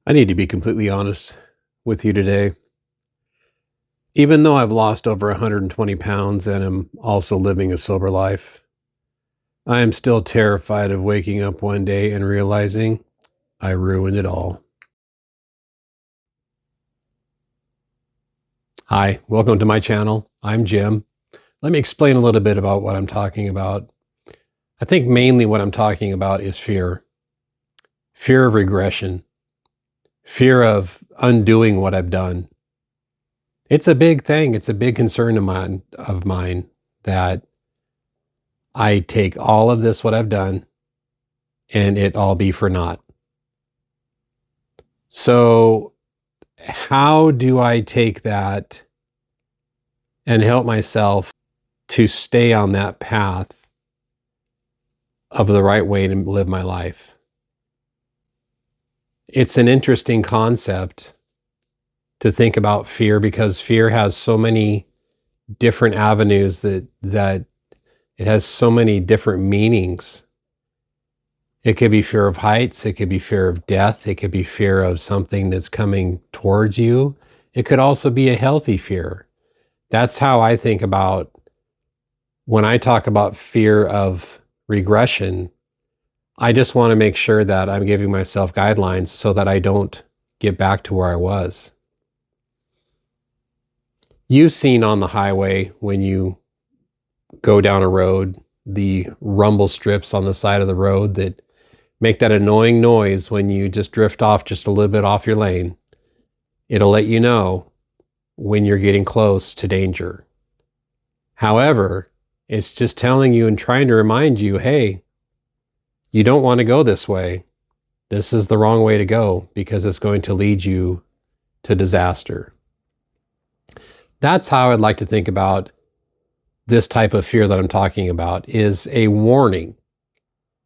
I need to be completely honest with you today. Even though I've lost over 120 pounds and am also living a sober life, I am still terrified of waking up one day and realizing I ruined it all. Hi, welcome to my channel. I'm Jim. Let me explain a little bit about what I'm talking about. I think mainly what I'm talking about is fear. Fear of regression. Fear of undoing what I've done. It's a big thing. It's a big concern of mine that I take all of this, what I've done, and it all be for naught. So how do I take that and help myself to stay on that path of the right way to live my life? It's an interesting concept to think about fear, because fear has so many different avenues that it has so many different meanings. It could be fear of heights. It could be fear of death. It could be fear of something that's coming towards you. It could also be a healthy fear. That's how I think about when I talk about fear of regression. I just want to make sure that I'm giving myself guidelines so that I don't get back to where I was. You've seen on the highway, when you go down a road, the rumble strips on the side of the road that make that annoying noise when you just drift off just a little bit off your lane. It'll let you know when you're getting close to danger. However, it's just telling you and trying to remind you, hey, you don't want to go this way. This is the wrong way to go, because it's going to lead you to disaster. That's how I'd like to think about this type of fear that I'm talking about, is a warning,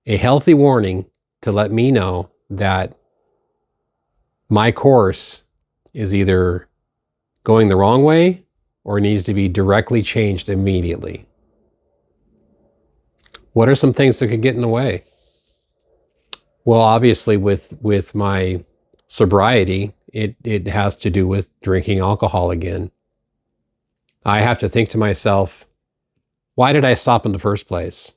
a healthy warning to let me know that my course is either going the wrong way or needs to be directly changed immediately. What are some things that could get in the way? Well, obviously with my sobriety, it has to do with drinking alcohol again. I have to think to myself, why did I stop in the first place?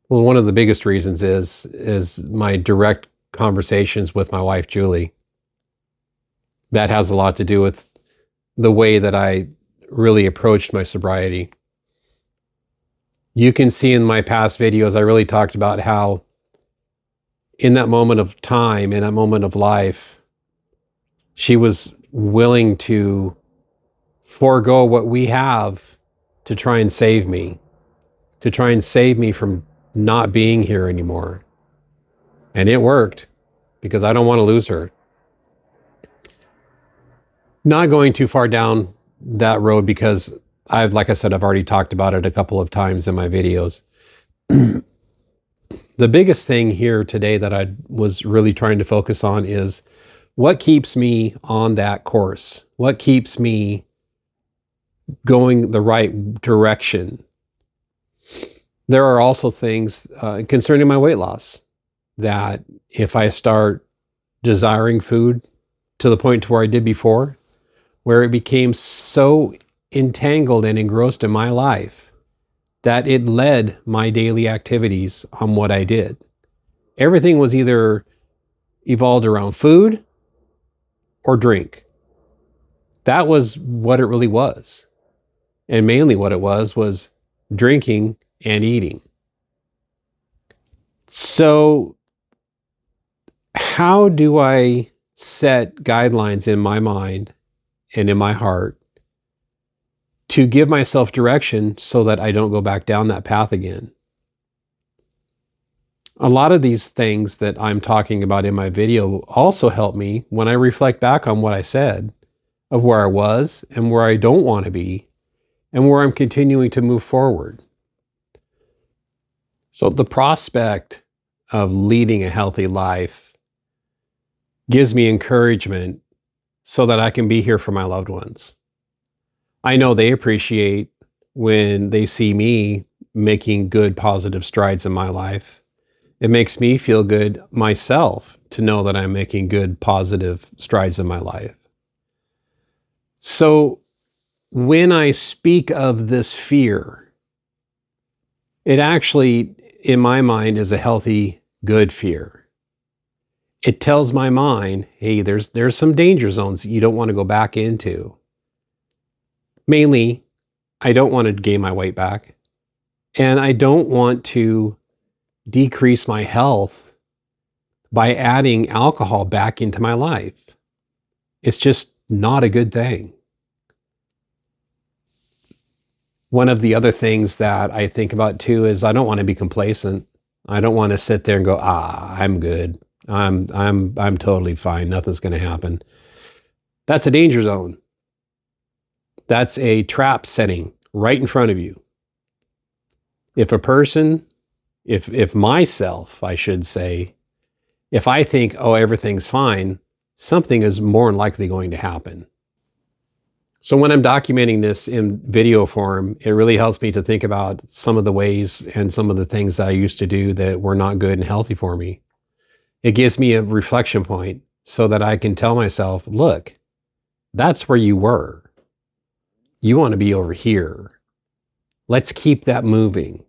Well, one of the biggest reasons is my direct conversations with my wife, Julie. That has a lot to do with the way that I really approached my sobriety. You can see in my past videos, I really talked about how in that moment of time, in that moment of life, she was willing to forego what we have to try and save me, from not being here anymore. And it worked, because I don't want to lose her. Not going too far down that road, because like I said, I've already talked about it a couple of times in my videos. The biggest thing here today that I was really trying to focus on is what keeps me on that course? What keeps me going the right direction? There are also things concerning my weight loss, that if I start desiring food to the point to where I did before, where it became so entangled and engrossed in my life that it led my daily activities on what I did. Everything was either evolved around food or drink. That was what it really was. And mainly what it was drinking and eating. So how do I set guidelines in my mind and in my heart to give myself direction so that I don't go back down that path again? A lot of these things that I'm talking about in my video also help me when I reflect back on what I said, of where I was and where I don't want to be, and where I'm continuing to move forward. So the prospect of leading a healthy life gives me encouragement so that I can be here for my loved ones. I know they appreciate when they see me making good, positive strides in my life. It makes me feel good myself to know that I'm making good, positive strides in my life. So when I speak of this fear, it actually, in my mind, is a healthy, good fear. It tells my mind, hey, there's some danger zones that you don't want to go back into. Mainly, I don't want to gain my weight back, and I don't want to decrease my health by adding alcohol back into my life. It's just not a good thing. One of the other things that I think about too is I don't want to be complacent. I don't want to sit there and go, I'm good. I'm totally fine. Nothing's going to happen. That's a danger zone. That's a trap setting right in front of you. If a person, if myself, I should say, if I think, oh, everything's fine, something is more than likely going to happen. So when I'm documenting this in video form, it really helps me to think about some of the ways and some of the things that I used to do that were not good and healthy for me. It gives me a reflection point so that I can tell myself, look, that's where you were. You want to be over here. Let's keep that moving.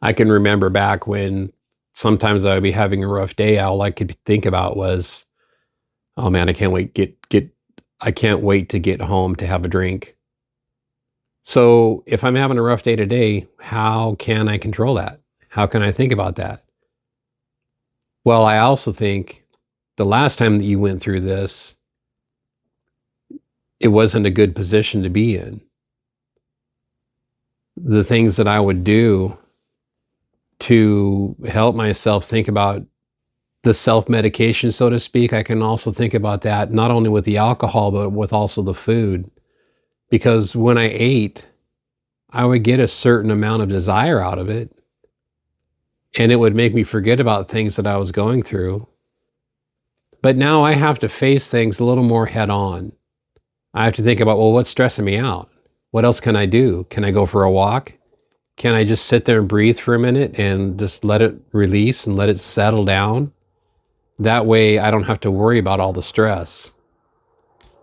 I can remember back when sometimes I would be having a rough day. All I could think about was, oh man, I can't wait to get home to have a drink. So if I'm having a rough day today, how can I control that? How can I think about that? Well, I also think the last time that you went through this, it wasn't a good position to be in. The things that I would do to help myself think about the self-medication, so to speak, I can also think about that not only with the alcohol, but with also the food. Because when I ate, I would get a certain amount of desire out of it, and it would make me forget about things that I was going through. But now I have to face things a little more head on. I have to think about, well, what's stressing me out? What else can I do? Can I go for a walk? Can I just sit there and breathe for a minute and just let it release and let it settle down? That way I don't have to worry about all the stress.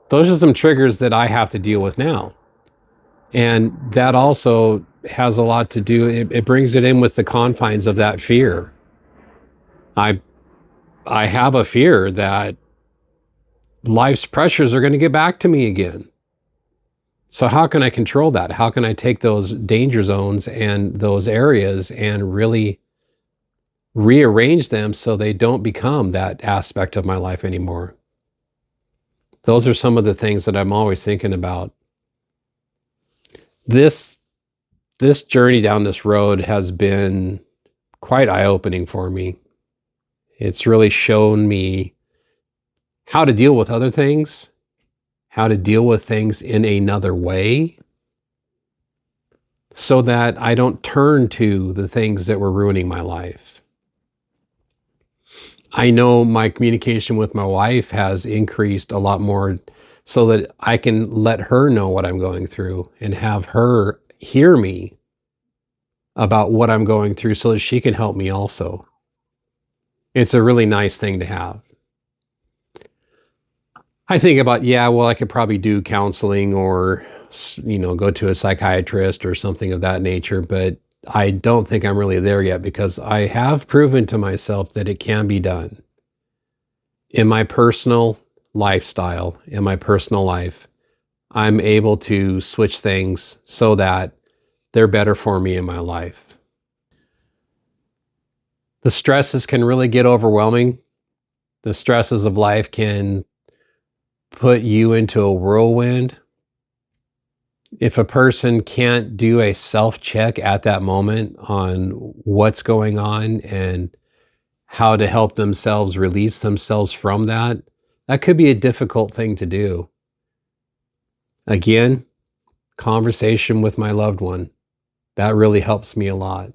Those are some triggers that I have to deal with now. And that also has a lot to do, it brings it in with the confines of that fear. I have a fear that life's pressures are going to get back to me again. So how can I control that? How can I take those danger zones and those areas and really rearrange them so they don't become that aspect of my life anymore? Those are some of the things that I'm always thinking about. This journey down this road has been quite eye-opening for me. It's really shown me how to deal with other things, how to deal with things in another way, so that I don't turn to the things that were ruining my life. I know my communication with my wife has increased a lot more so that I can let her know what I'm going through and have her hear me about what I'm going through so that she can help me also. It's a really nice thing to have. I think about, yeah, well, I could probably do counseling or, go to a psychiatrist or something of that nature, but I don't think I'm really there yet because I have proven to myself that it can be done. In my personal lifestyle, in my personal life, I'm able to switch things so that they're better for me in my life. The stresses can really get overwhelming. The stresses of life can put you into a whirlwind. If a person can't do a self-check at that moment on what's going on and how to help themselves release themselves from that, that could be a difficult thing to do. Again, conversation with my loved one. That really helps me a lot.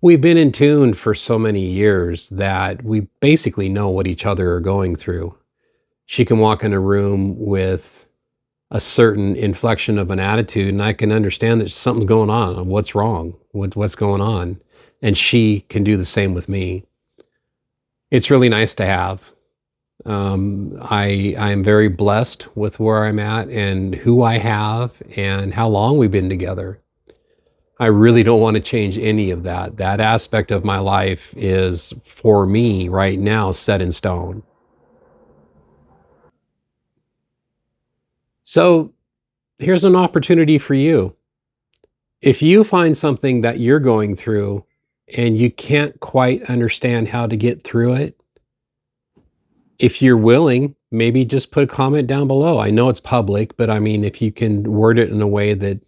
We've been in tune for so many years that we basically know what each other are going through. She can walk in a room with a certain inflection of an attitude, and I can understand that something's going on. What's wrong? What's going on? And she can do the same with me. It's really nice to have. I'm very blessed with where I'm at and who I have and how long we've been together. I really don't want to change any of that. That aspect of my life is, for me right now, set in stone. So here's an opportunity for you. If you find something that you're going through and you can't quite understand how to get through it, if you're willing, maybe just put a comment down below. I know it's public, but I mean, if you can word it in a way that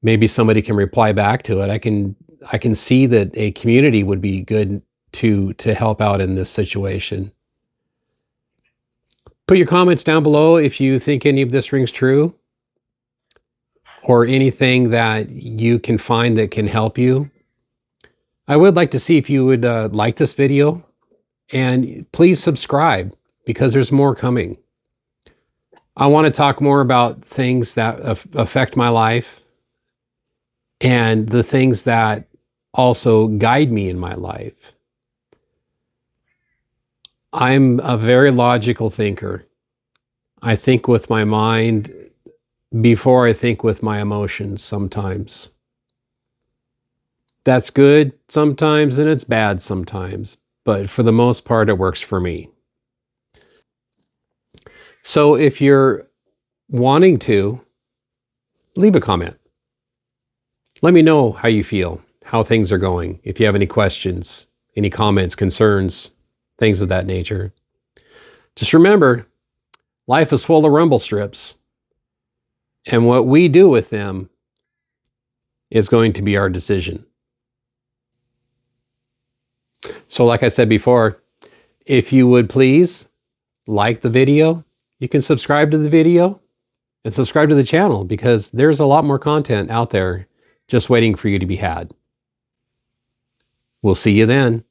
maybe somebody can reply back to it, I can see that a community would be good to help out in this situation. Put your comments down below if you think any of this rings true, or anything that you can find that can help you. I would like to see if you would like this video, and please subscribe because there's more coming. I want to talk more about things that affect my life and the things that also guide me in my life. I'm a very logical thinker. I think with my mind before I think with my emotions sometimes. That's good sometimes and it's bad sometimes, but for the most part, it works for me. So if you're wanting to, leave a comment. Let me know how you feel, how things are going. If you have any questions, any comments, concerns, things of that nature. Just remember, life is full of rumble strips, and what we do with them is going to be our decision. So like I said before, if you would please like the video, you can subscribe to the video and subscribe to the channel, because there's a lot more content out there just waiting for you to be had. We'll see you then.